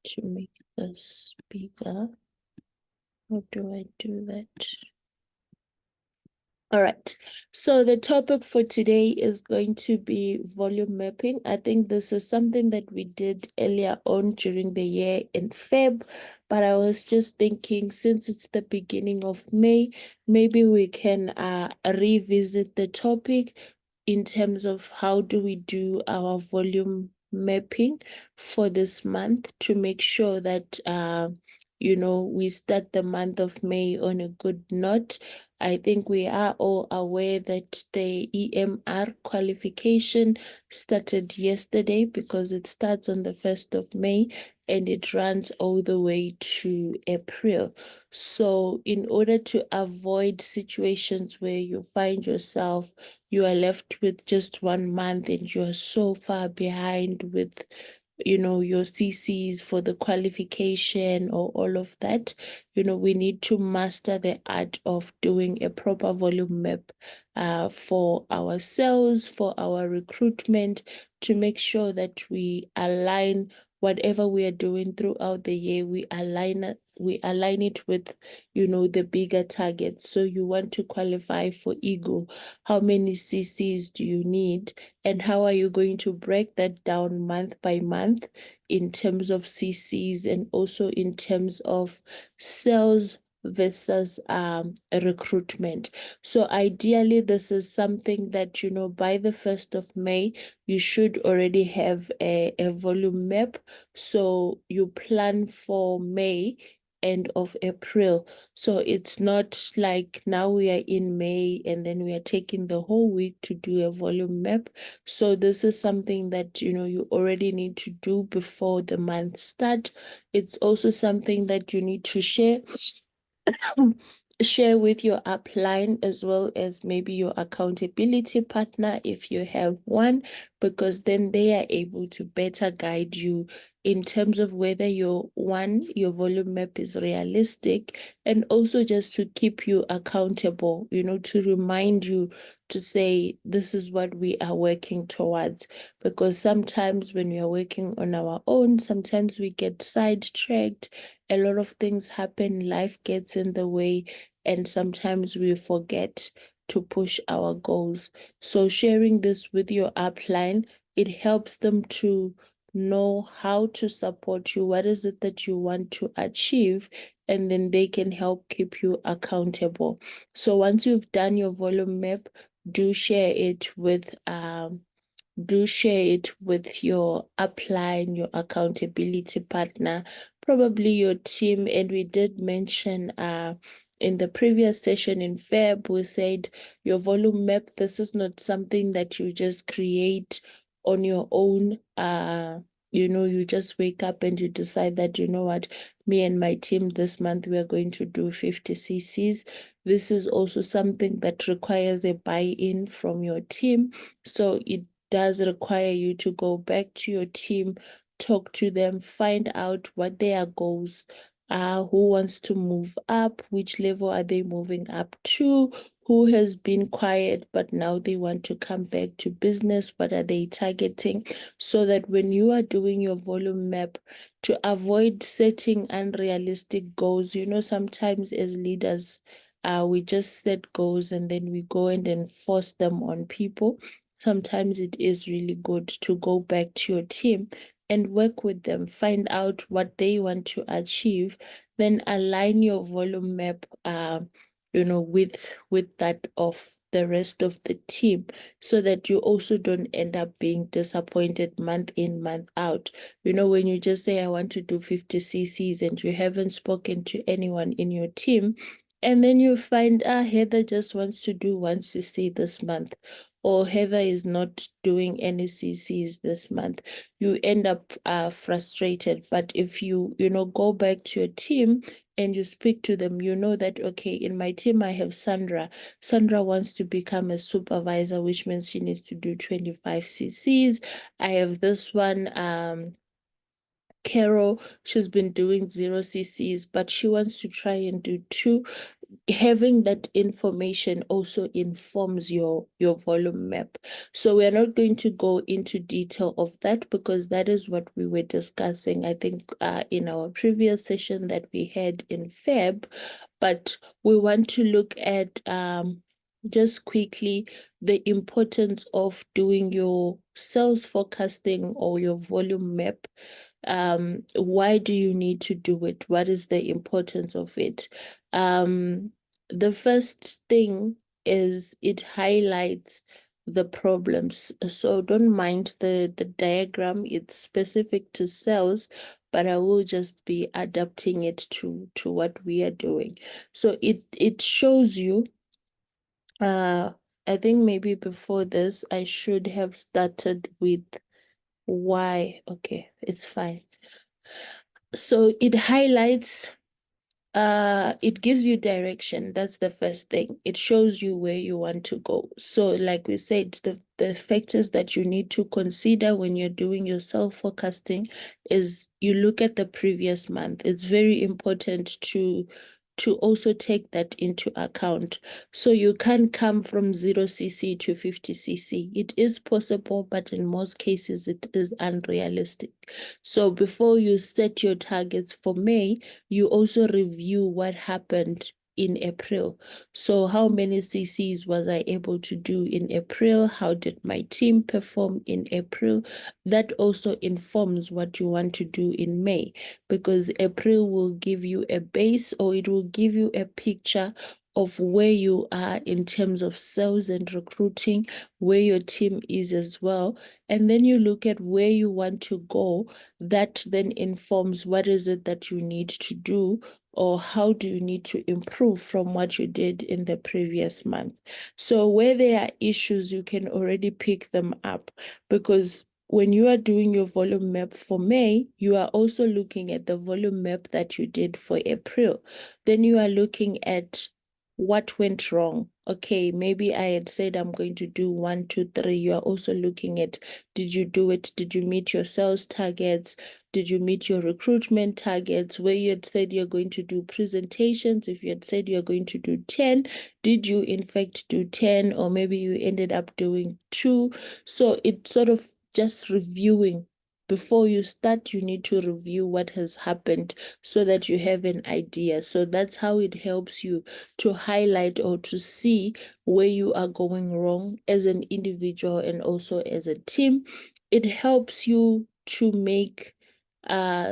to make this bigger. How do I do that? All right. So the topic for today is going to be volume mapping. I think this is something that we did earlier on during the year in Feb, but I was just thinking since it's the beginning of May, maybe we can revisit the topic in terms of how do we do our volume mapping for this month to make sure that we start the month of May on a good note. I think we are all aware that the EMR qualification started yesterday because it starts on the 1st of May and it runs all the way to April. So in order to avoid situations where you find yourself, you are left with just 1 month and you are so far behind with your CCs for the qualification or all of that, we need to master the art of doing a proper volume map for our sales, for our recruitment, to make sure that we align whatever we are doing throughout the year, we align it with, the bigger targets. So you want to qualify for Ego. How many CCs do you need? And how are you going to break that down month by month in terms of CCs and also in terms of sales versus recruitment? So ideally, this is something that, by the 1st of May, you should already have a volume map. So you plan for May, end of April. So it's not like now we are in May and then we are taking the whole week to do a volume map. So this is something that, you already need to do before the month start. It's also something that you need to share with your upline as well as maybe your accountability partner if you have one, because then they are able to better guide you in terms of whether your volume map is realistic, and also just to keep you accountable, to remind you to say, this is what we are working towards. Because sometimes when we are working on our own, sometimes we get sidetracked. A lot of things happen, life gets in the way, and sometimes we forget to push our goals. So sharing this with your upline, it helps them to know how to support you, what is it that you want to achieve, and then they can help keep you accountable. So once you've done your volume map, do share it with your upline, your accountability partner, probably your team. And we did mention in the previous session in Feb, we said your volume map, this is not something that you just create on your own. You just wake up and you decide that, what, me and my team this month, we are going to do 50 CCs. This is also something that requires a buy-in from your team. So it does require you to go back to your team, talk to them, find out what their goals are, who wants to move up, which level are they moving up to, who has been quiet but now they want to come back to business, what are they targeting, so that when you are doing your volume map, to avoid setting unrealistic goals. Sometimes as leaders, we just set goals and then we go and enforce them on people. Sometimes it is really good to go back to your team and work with them, find out what they want to achieve, then align your volume map, with that of the rest of the team, so that you also don't end up being disappointed month in, month out. When you just say, I want to do 50 CCs and you haven't spoken to anyone in your team, and then you find, Heather just wants to do 1 CC this month, or Heather is not doing any CCs this month, you end up frustrated. But if you, go back to your team and you speak to them, you know that, okay, in my team, I have Sandra. Sandra wants to become a supervisor, which means she needs to do 25 CCs. I have this one, Carol, she's been doing 0 CCs, but she wants to try and do 2. having that information also informs your volume map. So we're not going to go into detail of that because that is what we were discussing, I think, in our previous session that we had in Feb. But we want to look at just quickly the importance of doing your sales forecasting or your volume map. Why do you need to do it? What is the importance of it? The first thing is it highlights the problems. So don't mind the diagram, it's specific to sales, but I will just be adapting it to what we are doing. So it shows you, I think maybe before this, I should have started with why. Okay, it's fine. So it highlights, it gives you direction. That's the first thing. It shows you where you want to go. So like we said, the factors that you need to consider when you're doing your self forecasting is you look at the previous month. It's very important to also take that into account. So you can't come from 0cc to 50cc. It is possible, but in most cases it is unrealistic. So before you set your targets for May, you also review what happened in April. So how many CCs was I able to do in April? How did my team perform in April? That also informs what you want to do in May, because April will give you a base, or it will give you a picture of where you are in terms of sales and recruiting, where your team is as well. And then you look at where you want to go. That then informs what is it that you need to do, or how do you need to improve from what you did in the previous month. So where there are issues, you can already pick them up, because when you are doing your volume map for May, you are also looking at the volume map that you did for April. Then you are looking at what went wrong. Okay, maybe I had said I'm going to do 1, 2, 3. You are also looking at, did you do it? Did you meet your sales targets? Did you meet your recruitment targets? Where you had said you're going to do presentations, if you had said you're going to do 10, did you in fact do 10? Or maybe you ended up doing 2. So it's sort of just reviewing. Before you start, you need to review what has happened so that you have an idea. So that's how it helps you to highlight or to see where you are going wrong as an individual and also as a team. It helps you to make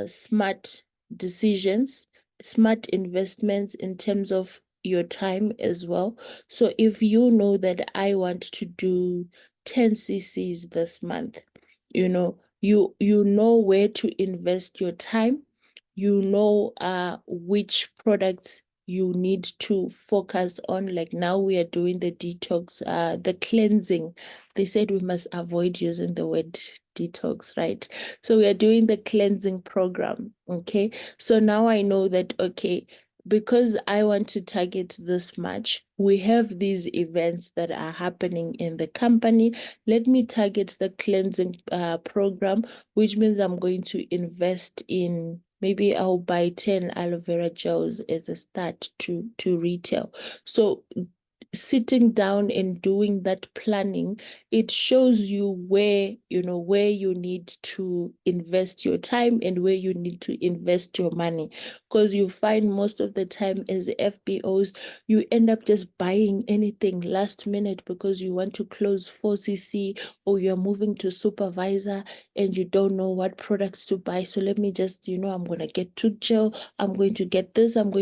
smart decisions, smart investments in terms of your time as well. So if you know that I want to do 10 cc's this month, you know where to invest your time. You know which products you need to focus on. Like now we are doing the detox, the cleansing. They said we must avoid using the word detox, right? So we are doing the cleansing program. Okay. So now I know that, okay, because I want to target this much, we have these events that are happening in the company. Let me target the cleansing program, which means I'm going to invest in, maybe I'll buy 10 aloe vera gels as a start to retail. So sitting down and doing that planning, it shows you where you need to invest your time and where you need to invest your money. Because you find most of the time as FBOs, you end up just buying anything last minute because you want to close 4cc, or you're moving to supervisor and you don't know what products to buy. So let me just, I'm going to get tooth gel, I'm going to get this, and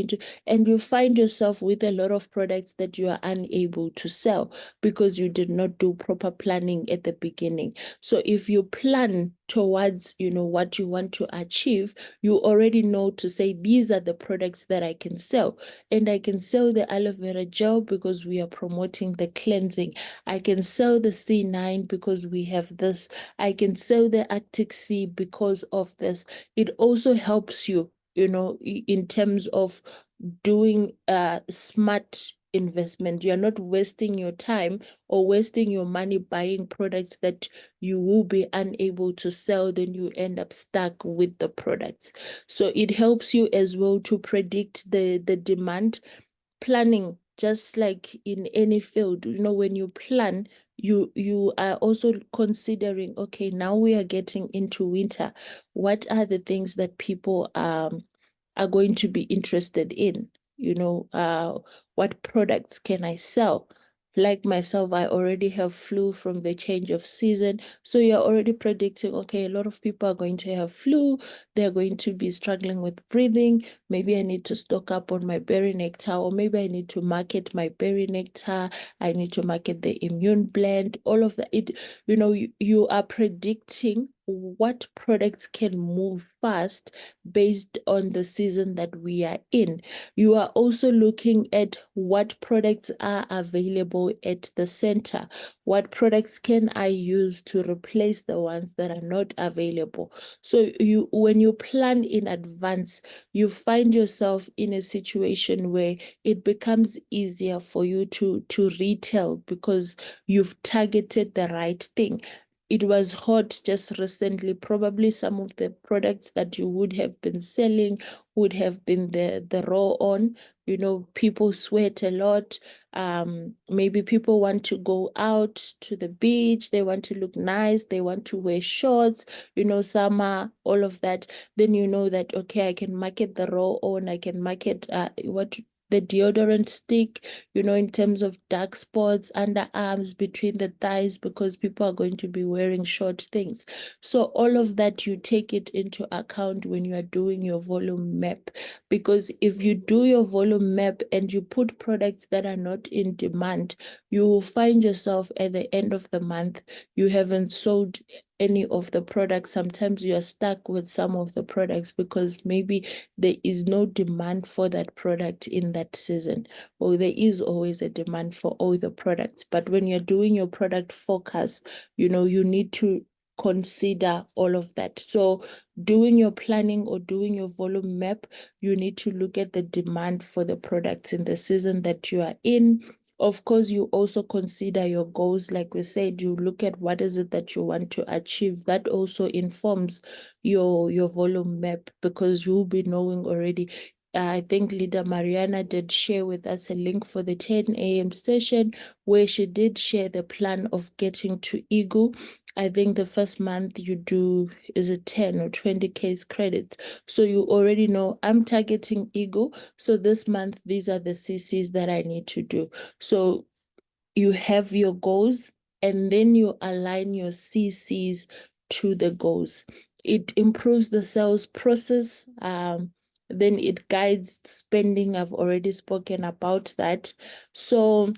you find yourself with a lot of products that you are unable to sell because you did not do proper planning at the beginning. So if you plan towards, what you want to achieve, you already know to say, these are the products that I can sell. And I can sell the aloe vera gel because we are promoting the cleansing. I can sell the C9 because we have this. I can sell the Arctic Sea because of this. It also helps you, in terms of doing a smart investment. You're not wasting your time or wasting your money buying products that you will be unable to sell. Then you end up stuck with the products. So it helps you as well to predict the demand planning, just like in any field, when you plan, you are also considering, okay, now we are getting into winter. What are the things that people are going to be interested in? What products can I sell? Like myself, I already have flu from the change of season. So you're already predicting, okay, a lot of people are going to have flu. They're going to be struggling with breathing. Maybe I need to stock up on my berry nectar, or maybe I need to market my berry nectar. I need to market the immune blend, all of that. You are predicting what products can move fast based on the season that we are in. You are also looking at what products are available at the center. What products can I use to replace the ones that are not available? So when you plan in advance, you find yourself in a situation where it becomes easier for you to retail because you've targeted the right thing. It was hot just recently. Probably some of the products that you would have been selling would have been the raw on. People sweat a lot. Maybe people want to go out to the beach. They want to look nice. They want to wear shorts, summer, all of that. Then you know that, okay, I can market the raw on. I can market the deodorant stick, in terms of dark spots, underarms, between the thighs, because people are going to be wearing short things. So all of that, you take it into account when you are doing your volume map. Because if you do your volume map and you put products that are not in demand, you will find yourself at the end of the month, you haven't sold any of the products. Sometimes you are stuck with some of the products because maybe there is no demand for that product in that season, or there is always a demand for all the products. But when you're doing your product forecast, you need to consider all of that. So doing your planning or doing your volume map, you need to look at the demand for the products in the season that you are in. Of course, you also consider your goals. Like we said, you look at what is it that you want to achieve. That also informs your volume map, because you'll be knowing already. I think Leader Mariana did share with us a link for the 10 a.m. session where she did share the plan of getting to Eagle. I think the first month you do is a 10 or 20 case credits. So you already know I'm targeting Eagle. So this month, these are the CCs that I need to do. So you have your goals and then you align your CCs to the goals. It improves the sales process. Then it guides spending. I've already spoken about that. So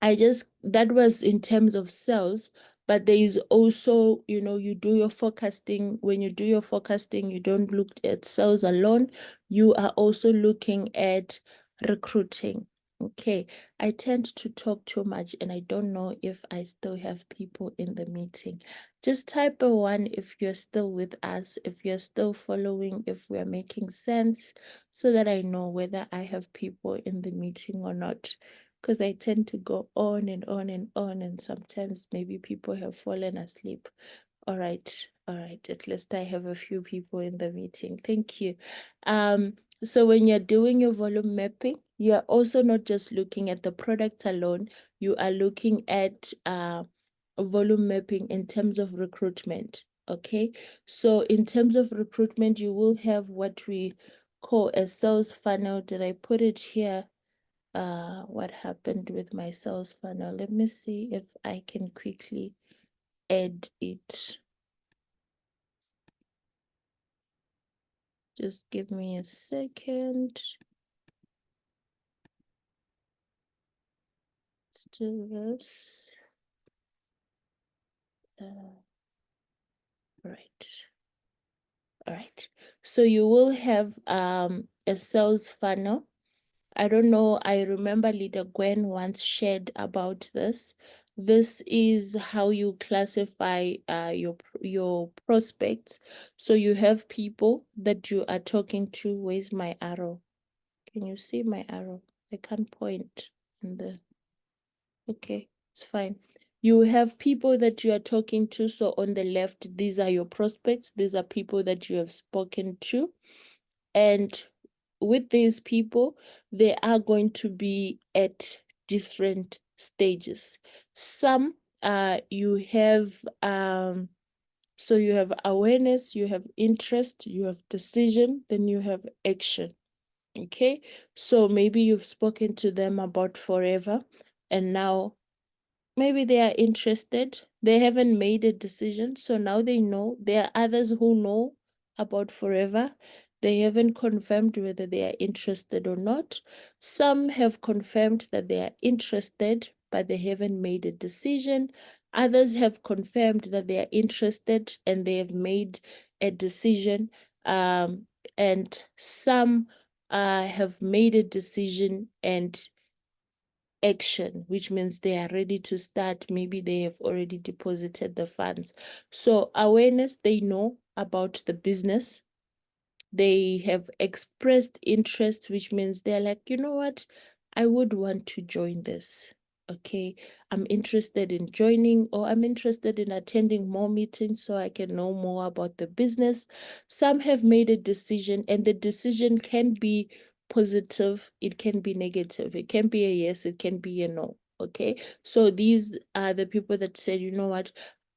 that was in terms of sales, but there is also, you do your forecasting. When you do your forecasting, you don't look at sales alone. You are also looking at recruiting. Okay, I tend to talk too much and I don't know if I still have people in the meeting. Just type a 1 if you're still with us, if you're still following, if we're making sense, so that I know whether I have people in the meeting or not, because I tend to go on and on and on, and sometimes maybe people have fallen asleep. All right, all right. At least I have a few people in the meeting. Thank you. So when you're doing your volume mapping, you are also not just looking at the product alone, you are looking at volume mapping in terms of recruitment. Okay, so in terms of recruitment, you will have what we call a sales funnel. Did I put it here? What happened with my sales funnel? Let me see if I can quickly add it. Just give me a second. Still this. Right. All right. So you will have a sales funnel. I don't know. I remember Leader Gwen once shared about this. This is how you classify your prospects. So you have people that you are talking to. Where's my arrow? Can you see my arrow? I can't point in the. Okay, it's fine. You have people that you are talking to. So on the left, these are your prospects. These are people that you have spoken to. And with these people, they are going to be at different stages. Some you have so you have awareness, you have interest, you have decision, then you have action. Okay, so maybe you've spoken to them about forever, and now maybe they are interested. They haven't made a decision, so now they know. There are others who know about forever. They haven't confirmed whether they are interested or not. Some have confirmed that they are interested, but they haven't made a decision. Others have confirmed that they are interested and they have made a decision. And some have made a decision and action, which means they are ready to start. Maybe they have already deposited the funds. So awareness, they know about the business. They have expressed interest, which means they're like, you know what, I would want to join this. Okay, I'm interested in joining, or I'm interested in attending more meetings so I can know more about the business. Some have made a decision, and the decision can be positive, it can be negative, it can be a yes, it can be a no. Okay, so these are the people that said, you know what,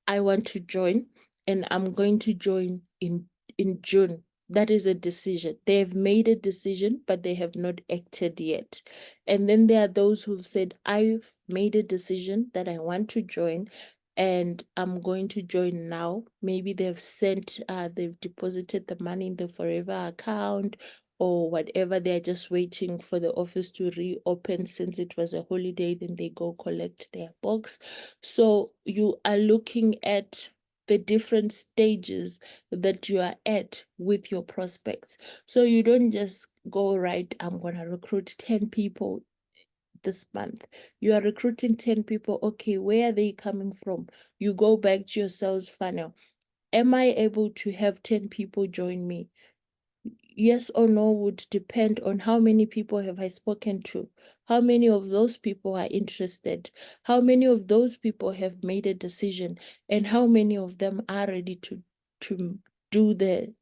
I want to join, and I'm going to join in June. That is a decision. They have made a decision, but they have not acted yet. And then there are those who've said, I've made a decision that I want to join, and I'm going to join now. Maybe they've deposited the money in the Forever account or whatever. They're just waiting for the office to reopen since it was a holiday. Then they go collect their box. So you are looking at the different stages that you are at with your prospects. So you don't just go, right, I'm going to recruit 10 people this month. You are recruiting 10 people. Okay, where are they coming from? You go back to your sales funnel. Am I able to have 10 people join me? Yes or no would depend on how many people have I spoken to. How many of those people are interested? How many of those people have made a decision? And how many of them are ready to do the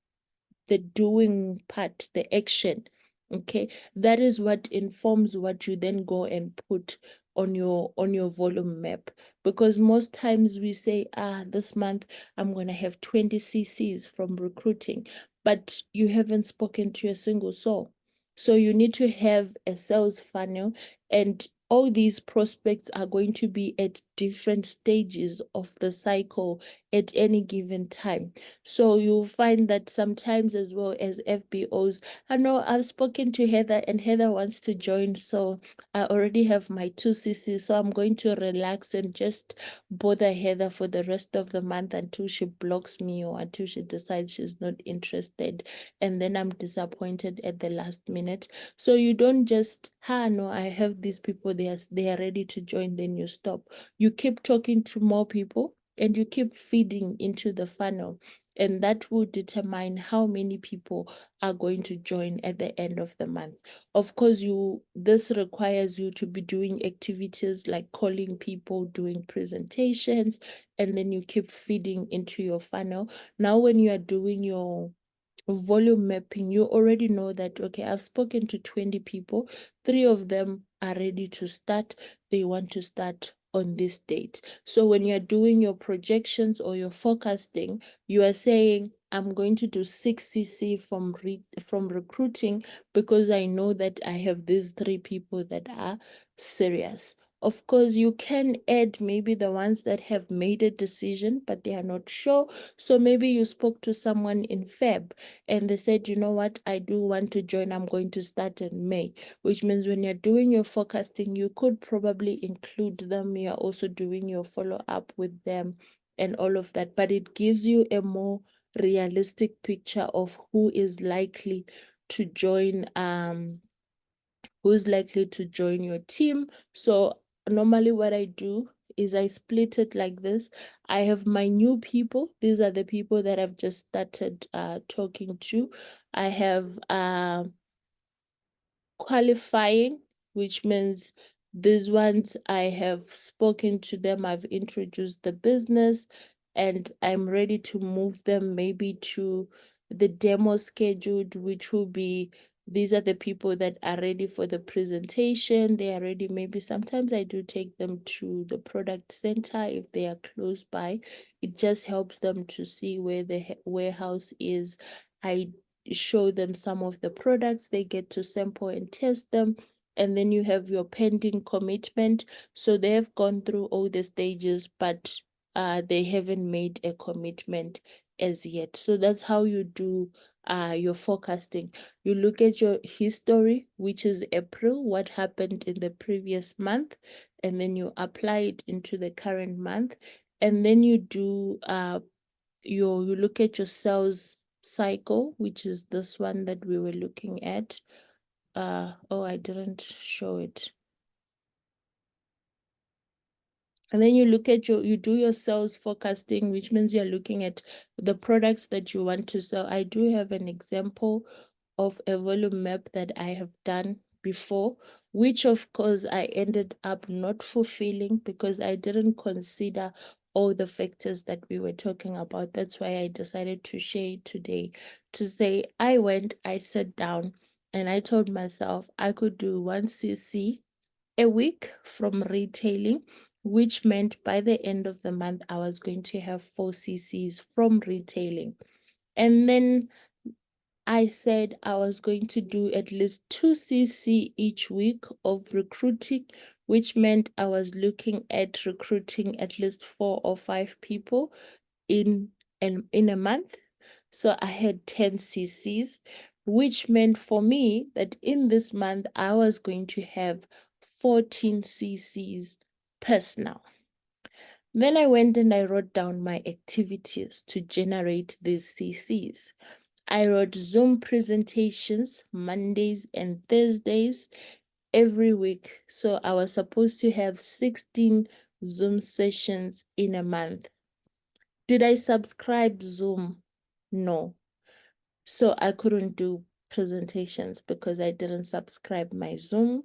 doing part, the action. Okay, that is what informs what you then go and put on your volume map. Because most times we say, this month I'm gonna have 20 CCs from recruiting, but you haven't spoken to a single soul. So you need to have a sales funnel, and all these prospects are going to be at different stages of the cycle at any given time. So you'll find that sometimes, as well as FBOs, I know I've spoken to Heather and Heather wants to join. So I already have my 2CC. So I'm going to relax and just bother Heather for the rest of the month until she blocks me or until she decides she's not interested. And then I'm disappointed at the last minute. So you don't just, no, I have these people, they are ready to join, then you stop. You keep talking to more people and you keep feeding into the funnel, and that will determine how many people are going to join at the end of the month. Of course, this requires you to be doing activities like calling people, doing presentations, and then you keep feeding into your funnel. Now, when you are doing your volume mapping, you already know that, okay, I've spoken to 20 people, 3 of them are ready to start. They want to start on this date. So when you're doing your projections or your forecasting, you are saying, I'm going to do 6CC from recruiting because I know that I have these 3 people that are serious. Of course, you can add maybe the ones that have made a decision, but they are not sure. So maybe you spoke to someone in Feb and they said, you know what, I do want to join. I'm going to start in May, which means when you're doing your forecasting, you could probably include them. You're also doing your follow-up with them and all of that. But it gives you a more realistic picture of who is likely to join your team. So normally what I do is I split it like this. I have my new people. These are the people that I've just started talking to. I have qualifying, which means these ones I have spoken to them, I've introduced the business, and I'm ready to move them maybe to the demo scheduled, which will be these are the people that are ready for the presentation. They are ready. Maybe sometimes I do take them to the product center if they are close by. It just helps them to see where the warehouse is. I show them some of the products. They get to sample and test them. And then you have your pending commitment. So they have gone through all the stages, but they haven't made a commitment as yet. So that's how you do your forecasting. You look at your history, which is April, what happened in the previous month, and then you apply it into the current month. And then you do you look at your sales cycle, which is this one that we were looking at. Oh, I didn't show it. And then you look at you do your sales forecasting, which means you're looking at the products that you want to sell. I do have an example of a volume map that I have done before, which of course I ended up not fulfilling because I didn't consider all the factors that we were talking about. That's why I decided to share it today to say I sat down and I told myself I could do 1cc a week from retailing, which meant by the end of the month, I was going to have 4ccs from retailing. And then I said I was going to do at least 2cc each week of recruiting, which meant I was looking at recruiting at least 4 or 5 people in a month. So I had 10ccs, which meant for me that in this month I was going to have 14ccs personal. Then I went and I wrote down my activities to generate these CCs. I wrote Zoom presentations Mondays and Thursdays every week. So I was supposed to have 16 Zoom sessions in a month. Did I subscribe Zoom? No. So I couldn't do presentations because I didn't subscribe my Zoom.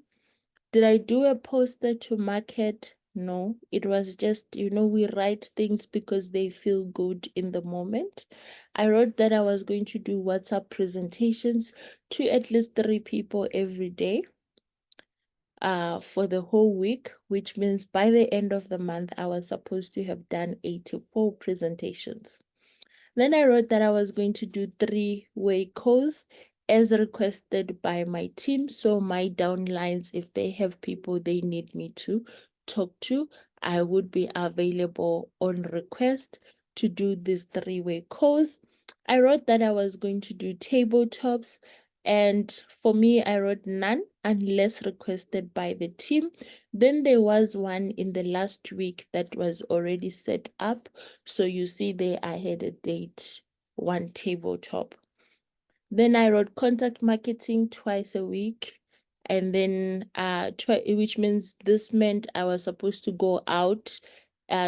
Did I do a poster to market? No, it was just, we write things because they feel good in the moment. I wrote that I was going to do WhatsApp presentations to at least 3 people every day for the whole week, which means by the end of the month, I was supposed to have done 84 presentations. Then I wrote that I was going to do 3-way calls as requested by my team. So my downlines, if they have people they need me to talk to, I would be available on request to do these 3-way calls. I wrote that I was going to do tabletops. And for me, I wrote none unless requested by the team. Then there was one in the last week that was already set up. So you see there I had a date, 1 tabletop. Then I wrote contact marketing twice a week. And then which means this meant I was supposed to go out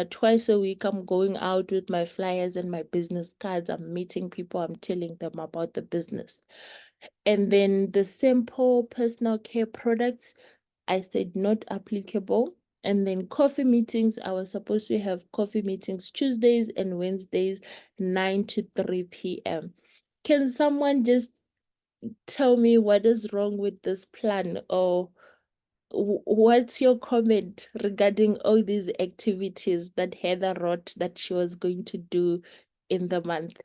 twice a week. I'm going out with my flyers and my business cards. I'm meeting people. I'm telling them about the business. And then the simple personal care products, I said not applicable. And then coffee meetings, I was supposed to have coffee meetings Tuesdays and Wednesdays, 9 to 3 p.m. Can someone just tell me what is wrong with this plan, or what's your comment regarding all these activities that Heather wrote that she was going to do in the month?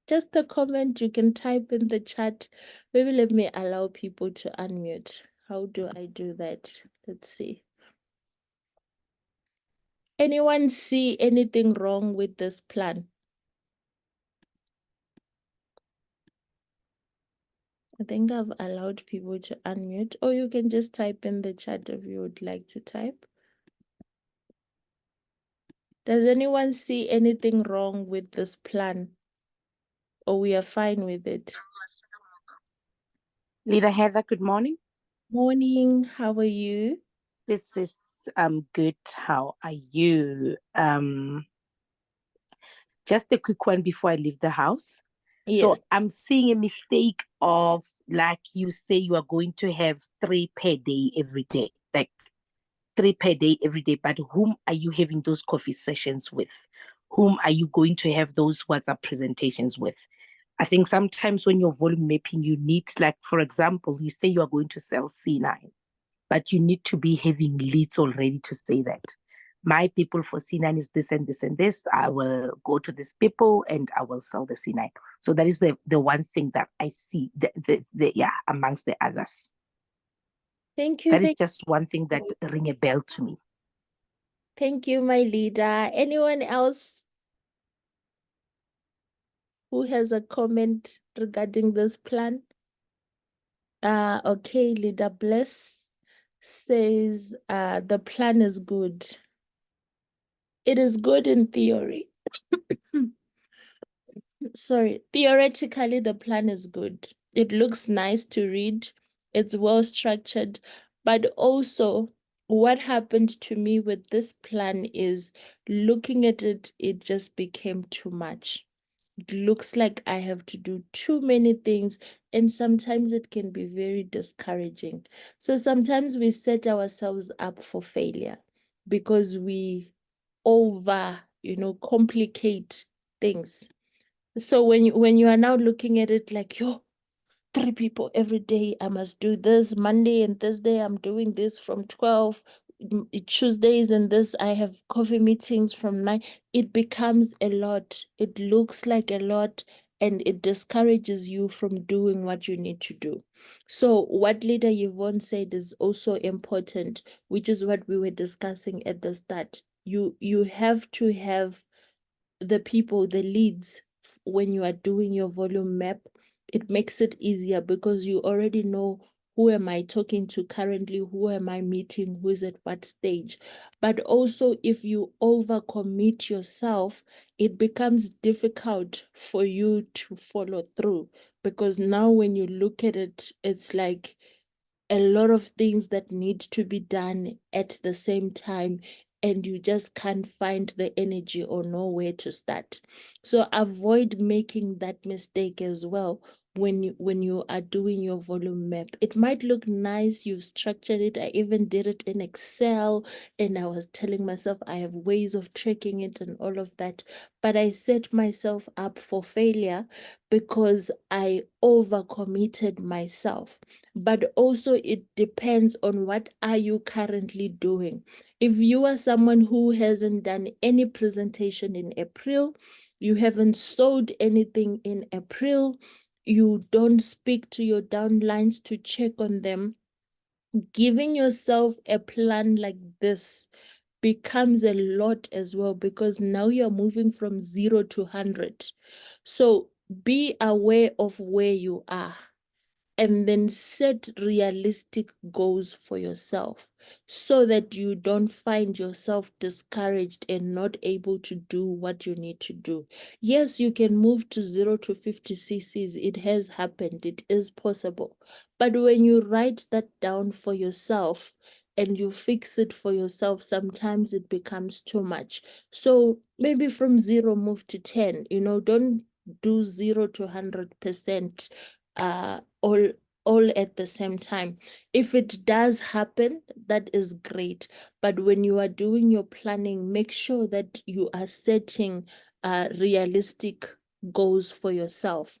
Just a comment you can type in the chat. Maybe let me allow people to unmute. How do I do that? Let's see. Anyone see anything wrong with this plan? I think I've allowed people to unmute, or you can just type in the chat if you would like to type. Does anyone see anything wrong with this plan? Or we are fine with it? Leader Heather, good morning. Morning, how are you? This is good. How are you? Just a quick one before I leave the house. Yes. So I'm seeing a mistake of, like you say, you are going to have 3 per day every day, like 3 per day every day. But whom are you having those coffee sessions with? Whom are you going to have those WhatsApp presentations with? I think sometimes when you're volume mapping, you need, like, for example, you say you are going to sell C9, but you need to be having leads already to say that my people for C9 is this and this and this. I will go to these people and I will sell the C9. So that is the one thing that I see, yeah, amongst the others. Thank you. That is just one thing that ring a bell to me. Thank you, my leader. Anyone else who has a comment regarding this plan? Okay, Leader Bless says the plan is good. It is good in theory. Sorry, theoretically, the plan is good. It looks nice to read. It's well structured. But also, what happened to me with this plan is looking at it, it just became too much. It looks like I have to do too many things, and sometimes it can be very discouraging. So sometimes we set ourselves up for failure because we over, complicate things. So when you are now looking at it like, yo, 3 people every day, I must do this. Monday and Thursday, I'm doing this from 12. Tuesdays and this, I have coffee meetings from 9. It becomes a lot. It looks like a lot, and it discourages you from doing what you need to do. So what Leader Yvonne said is also important, which is what we were discussing at the start. You have to have the people, the leads, when you are doing your volume map. It makes it easier because you already know who am I talking to currently, who am I meeting, who is at what stage. But also, if you overcommit yourself, it becomes difficult for you to follow through, because now when you look at it, it's like a lot of things that need to be done at the same time, and you just can't find the energy or know where to start. So avoid making that mistake as well when you are doing your volume map. It might look nice, you've structured it. I even did it in Excel, and I was telling myself I have ways of tracking it and all of that, but I set myself up for failure because I overcommitted myself. But also it depends on what are you currently doing. If you are someone who hasn't done any presentation in April, you haven't sold anything in April, you don't speak to your downlines to check on them, giving yourself a plan like this becomes a lot as well, because now you're moving from 0 to 100. So be aware of where you are, and then set realistic goals for yourself so that you don't find yourself discouraged and not able to do what you need to do. Yes, you can move to 0 to 50 cc's. It has happened. It is possible. But when you write that down for yourself and you fix it for yourself, sometimes it becomes too much. So maybe from 0, move to 10. Don't do 0 to 100% all at the same time. If it does happen, that is great. But when you are doing your planning, make sure that you are setting realistic goals for yourself.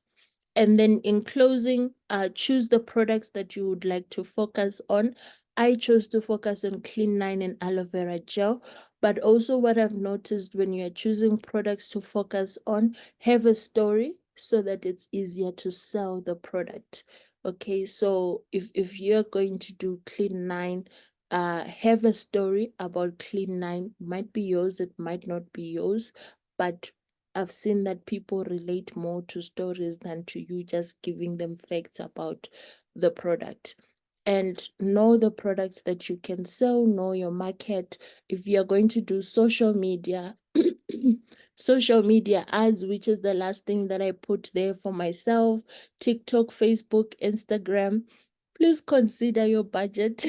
And then in closing, choose the products that you would like to focus on. I chose to focus on Clean 9 and aloe vera gel. But also what I've noticed, when you're choosing products to focus on, have a story so that it's easier to sell the product. Okay, so if you're going to do Clean 9, have a story about Clean 9. Might be yours, it might not be yours, but I've seen that people relate more to stories than to you just giving them facts about the product. And know the products that you can sell, know your market. If you're going to do social media, social media ads, which is the last thing that I put there for myself, TikTok, Facebook, Instagram, please consider your budget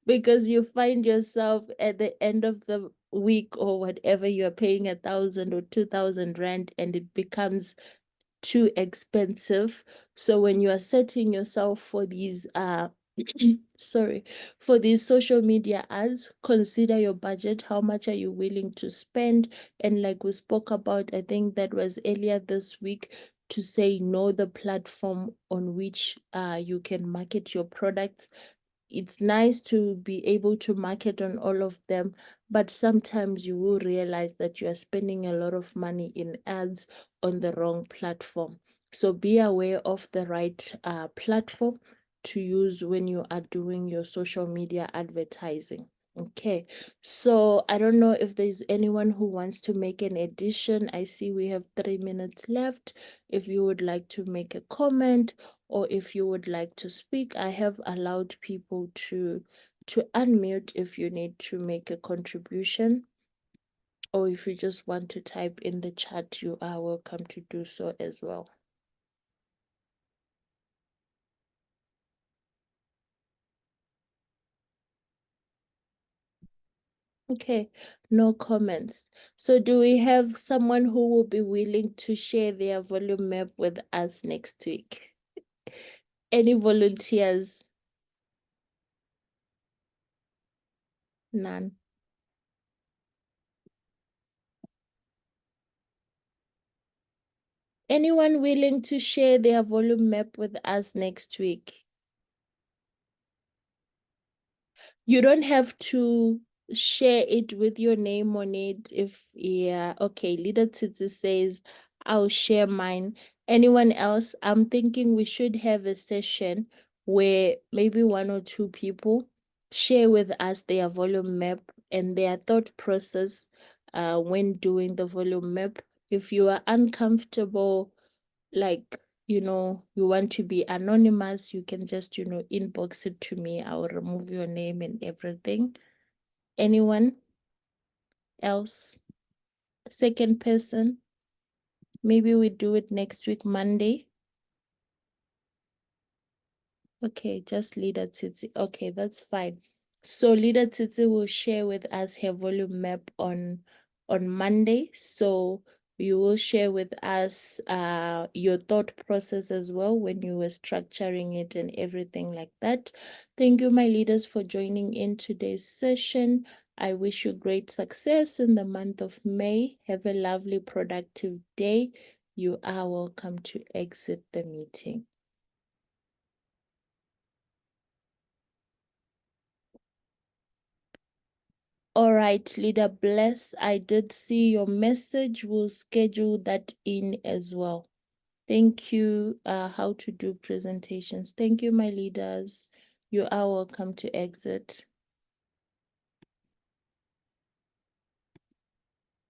because you find yourself at the end of the week or whatever, you're paying 1,000 or 2,000 rand, and it becomes too expensive. So when you are setting yourself for these sorry, for these social media ads, consider your budget. How much are you willing to spend? And like we spoke about, I think that was earlier this week, to say know the platform on which you can market your products. It's nice to be able to market on all of them, but sometimes you will realize that you are spending a lot of money in ads on the wrong platform. So be aware of the right platform to use when you are doing your social media advertising. Okay, so I don't know if there's anyone who wants to make an addition. I see we have 3 minutes left. If you would like to make a comment or if you would like to speak, I have allowed people to unmute if you need to make a contribution, or if you just want to type in the chat, you are welcome to do so as well. Okay, no comments. So do we have someone who will be willing to share their volume map with us next week? Any volunteers? None. Anyone willing to share their volume map with us next week? You don't have to share it with your name on it. If, yeah, okay, Leader Tsitsi says, I'll share mine. Anyone else? I'm thinking we should have a session where maybe 1 or 2 people share with us their volume map and their thought process when doing the volume map. If you are uncomfortable, like, you want to be anonymous, you can just, inbox it to me. I'll remove your name and everything. Anyone else? Second person? Maybe we do it next week, Monday. Okay, just Leader Tsitsi. Okay, that's fine. So Leader Tsitsi will share with us her volume map on Monday. So you will share with us your thought process as well when you were structuring it and everything like that. Thank you, my leaders, for joining in today's session. I wish you great success in the month of May. Have a lovely, productive day. You are welcome to exit the meeting. All right, Leader Bless, I did see your message. We'll schedule that in as well. Thank you. How to do presentations. Thank you, my leaders. You are welcome to exit.